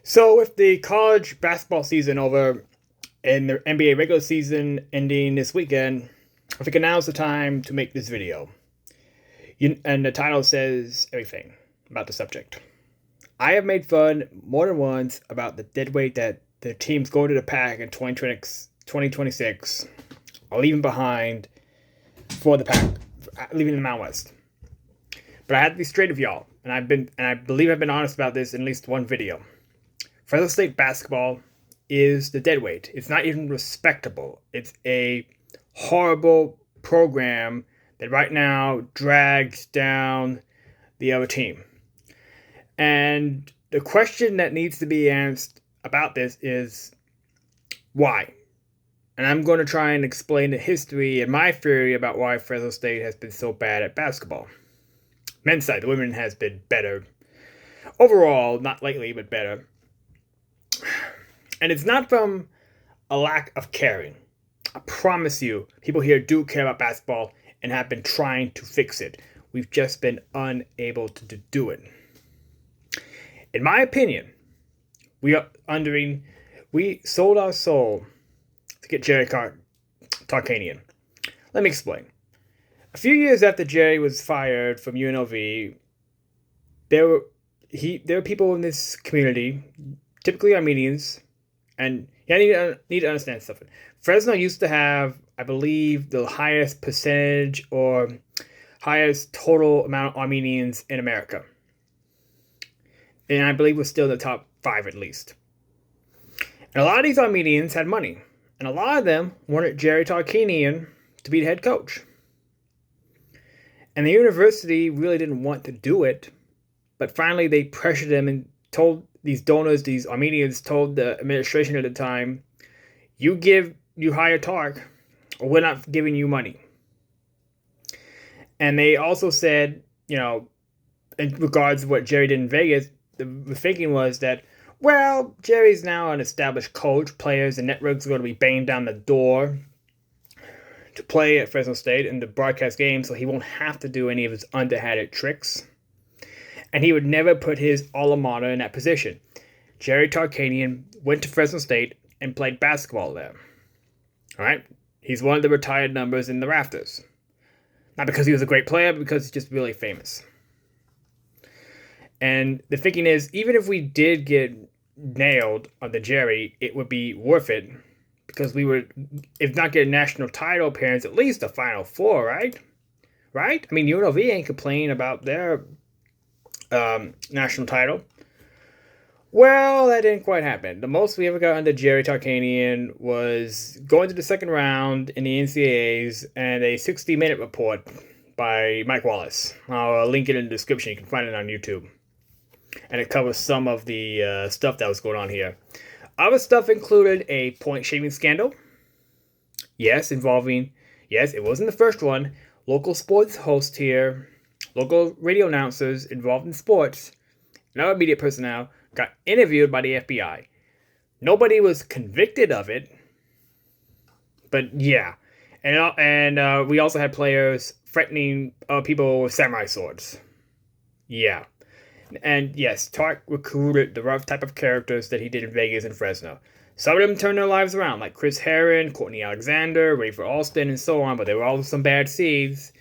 So, with the college basketball season over and the NBA regular season ending this weekend, I think now's the time to make this video. And the title says everything about the subject. I have made fun more than once about the dead weight that the teams going to the pack in 2026 are leaving behind for the pack, leaving the Mountain West. But I have to be straight with y'all, and I believe I've been honest about this in at least one video. Fresno State basketball is the dead weight. It's not even respectable. It's a horrible program that right now drags down the other team. And the question that needs to be answered about this is why? And I'm going to try and explain the history and my theory about why Fresno State has been so bad at basketball. Men's side, the women has been better. Overall, not lately, but better. And it's not from a lack of caring. I promise you, people here do care about basketball and have been trying to fix it. We've just been unable to do it. In my opinion, we sold our soul to get Jerry Tarkanian. Let me explain. A few years after Jerry was fired from UNLV, there were people in this community, typically Armenians, and you need to understand something. Fresno used to have, I believe, the highest percentage or highest total amount of Armenians in America. And I believe we're still in the top 5 at least. And a lot of these Armenians had money. And a lot of them wanted Jerry Tarkanian to be the head coach. And the university really didn't want to do it. But finally they pressured him and told these donors, these Armenians, told the administration at the time, you hire Tark, or we're not giving you money. And they also said, in regards to what Jerry did in Vegas, the thinking was that, well, Jerry's now an established coach. Players and networks are going to be banging down the door to play at Fresno State and to broadcast games, so he won't have to do any of his underhanded tricks. And he would never put his alma mater in that position. Jerry Tarkanian went to Fresno State and played basketball there. All right? He's one of the retired numbers in the rafters. Not because he was a great player, but because he's just really famous. And the thinking is, even if we did get nailed on the Jerry, it would be worth it. Because we would, if not get a national title appearance, at least a Final Four, right? Right? I mean, UNLV ain't complaining about their national title. Well, that didn't quite happen. The most we ever got under Jerry Tarkanian was going to the second round in the NCAAs and a 60-minute report by Mike Wallace. I'll link it in the description. You can find it on YouTube. And it covers some of the stuff that was going on here. Other stuff included a point-shaving scandal. Yes, it wasn't the first one. Local sports hosts here, local radio announcers involved in sports, and other media personnel got interviewed by the FBI. Nobody was convicted of it, but yeah. And we also had players threatening people with samurai swords. Yeah. And yes, Tark recruited the rough type of characters that he did in Vegas and Fresno. Some of them turned their lives around, like Chris Herron, Courtney Alexander, Rayford Alston, and so on, but they were all some bad seeds.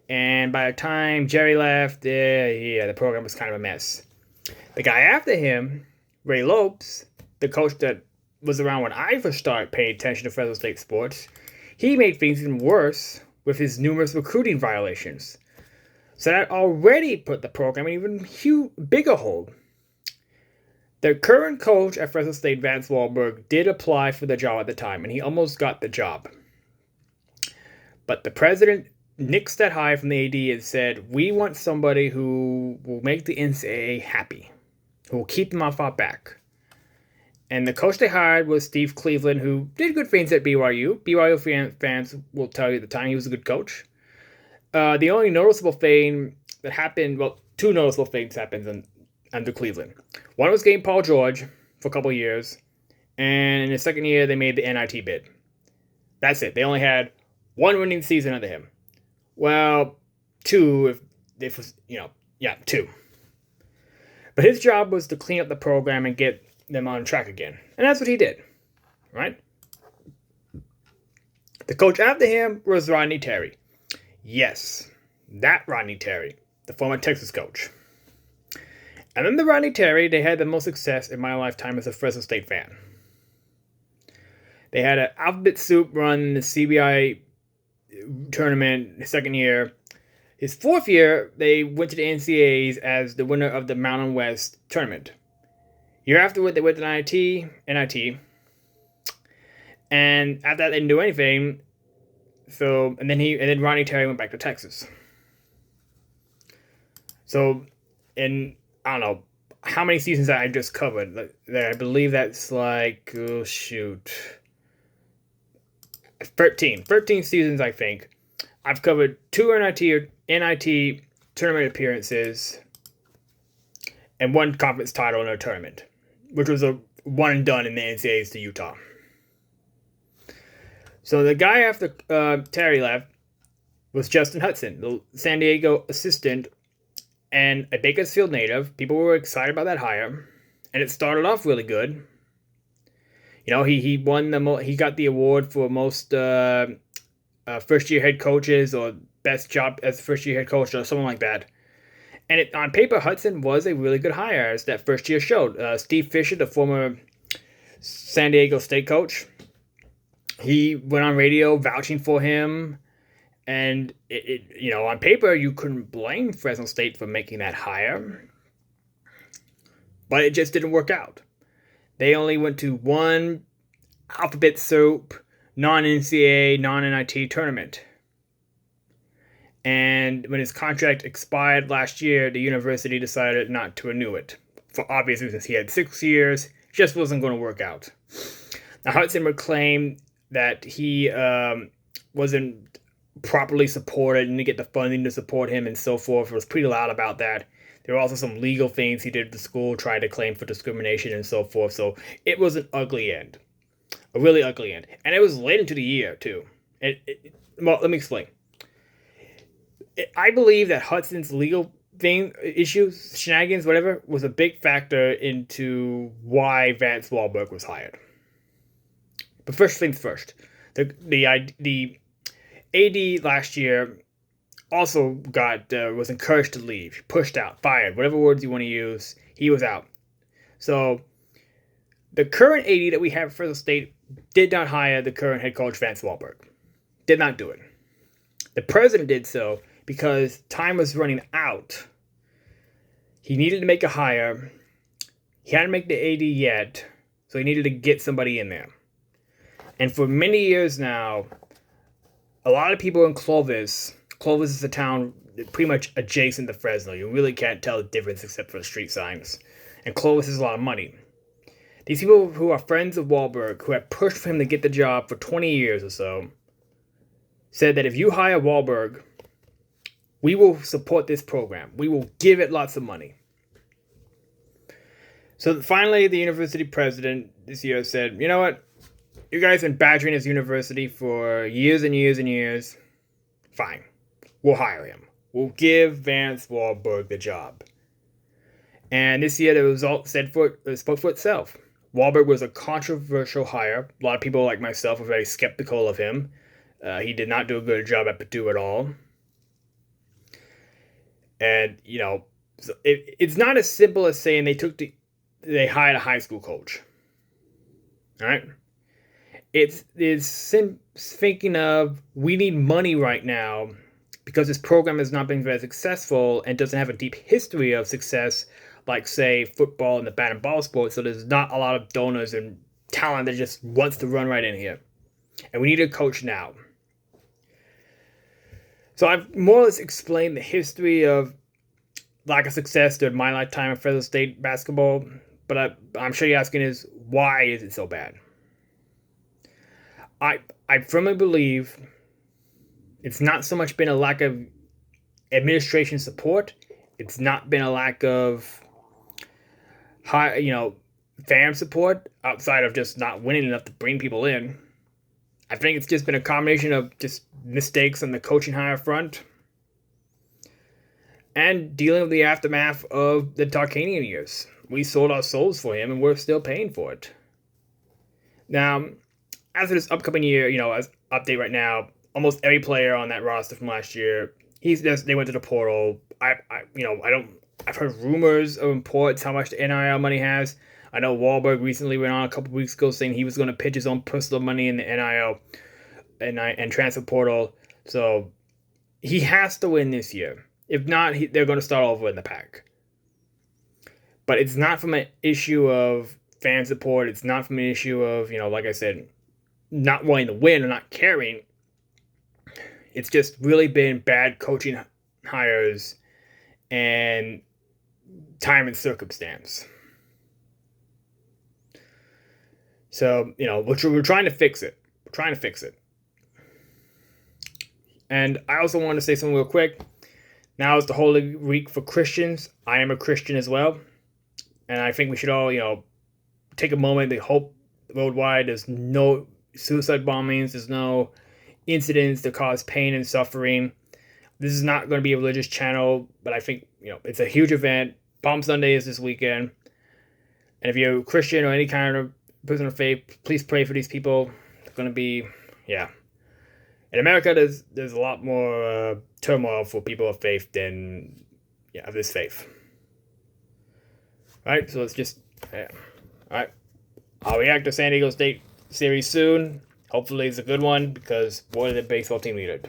And by the time Jerry left, the program was kind of a mess. The guy after him, Ray Lopes, the coach that was around when I first started paying attention to Fresno State sports, he made things even worse with his numerous recruiting violations. So that already put the program in an even bigger hole. The current coach at Fresno State, Vance Wahlberg, did apply for the job at the time, and he almost got the job. But the president nixed that hire from the AD and said, we want somebody who will make the NCAA happy, who will keep them off our back. And the coach they hired was Steve Cleveland, who did good things at BYU. BYU fans will tell you at the time he was a good coach. The only noticeable thing that happened, well, 2 noticeable things happened under Cleveland. One was getting Paul George for a couple of years, and in the second year they made the NIT bid. That's it. They only had 1 winning season under him. Well, 2 if 2. But his job was to clean up the program and get them on track again. And that's what he did, right? The coach after him was Rodney Terry. Yes, that Rodney Terry, the former Texas coach. And then the Rodney Terry, they had the most success in my lifetime as a Fresno State fan. They had an alphabet soup run in the CBI tournament the second year. His fourth year, they went to the NCAAs as the winner of the Mountain West tournament. Year afterward, they went to NIT. And after that, they didn't do anything. So, and then Rodney Terry went back to Texas. So, I don't know how many seasons I just covered. I believe that's 13 seasons, I think. I've covered 2 NIT tournament appearances and 1 conference title in a tournament, which was a one and done in the NCAAs to Utah. So the guy after Terry left was Justin Hudson, the San Diego assistant and a Bakersfield native. People were excited about that hire, and it started off really good. You know, he got the award for most first-year head coaches or best job as first-year head coach or something like that. And on paper, Hudson was a really good hire, as that first year showed. Steve Fisher, the former San Diego State coach, he went on radio vouching for him. And, on paper, you couldn't blame Fresno State for making that hire. But it just didn't work out. They only went to 1 alphabet soup, non-NCAA, non-NIT tournament. And when his contract expired last year, the university decided not to renew it. For obvious reasons, he had 6 years. Just wasn't going to work out. Now, Hudson would claim that he wasn't properly supported and didn't get the funding to support him and so forth. Was pretty loud about that. There were also some legal things he did at the school, tried to claim for discrimination and so forth. So it was an ugly end. A really ugly end. And it was late into the year, too. Well, let me explain. I believe that Hudson's legal issues, shenanigans, whatever, was a big factor into why Vance Wahlberg was hired. But first things first. The AD last year also was encouraged to leave, pushed out, fired, whatever words you want to use. He was out. So the current AD that we have at Fresno State did not hire the current head coach, Vance Wahlberg. Did not do it. The president did so because time was running out. He needed to make a hire. He hadn't made the AD yet, so he needed to get somebody in there. And for many years now, a lot of people in Clovis is a town pretty much adjacent to Fresno. You really can't tell the difference except for the street signs. And Clovis has a lot of money. These people who are friends of Wahlberg, who have pushed for him to get the job for 20 years or so, said that if you hire Wahlberg, we will support this program. We will give it lots of money. So finally, the university president this year said, you know what? You guys have been badgering this university for years and years and years. Fine. We'll hire him. We'll give Vance Wahlberg the job. And this year, the result spoke for itself. Wahlberg was a controversial hire. A lot of people like myself were very skeptical of him. He did not do a good job at Purdue at all. And, it's not as simple as saying they hired a high school coach. All right? It's thinking of, we need money right now because this program has not been very successful and doesn't have a deep history of success like, say, football and the bat and ball sports. So there's not a lot of donors and talent that just wants to run right in here. And we need a coach now. So I've more or less explained the history of lack of success during my lifetime at Fresno State basketball. But I'm sure you're asking is, why is it so bad? I firmly believe it's not so much been a lack of administration support. It's not been a lack of fan support outside of just not winning enough to bring people in. I think it's just been a combination of just mistakes on the coaching hire front. and dealing with the aftermath of the Tarkanian years. We sold our souls for him, and we're still paying for it. Now, after this upcoming year, as update right now, almost every player on that roster from last year, they went to the portal. I've heard rumors of reports how much the NIL money has. I know Wahlberg recently went on a couple weeks ago saying he was going to pitch his own personal money in the NIL and transfer portal. So he has to win this year. If not, they're going to start over in the pack. But it's not from an issue of fan support. It's not from an issue of, like I said, not wanting to win or not caring. It's just really been bad coaching hires and time and circumstance. So, we're trying to fix it. We're trying to fix it. And I also want to say something real quick. Now is the Holy Week for Christians. I am a Christian as well. And I think we should all, take a moment to hope worldwide there's no suicide bombings, there's no incidents that cause pain and suffering. This is not going to be a religious channel, but I think, it's a huge event. Palm Sunday is this weekend. And if you're a Christian or any kind of person of faith, please pray for these people. It's going to be, In America, there's a lot more turmoil for people of faith than, of this faith. All right, so let's just, all right. I'll react to San Diego State series soon. Hopefully it's a good one because boy, the baseball team needed.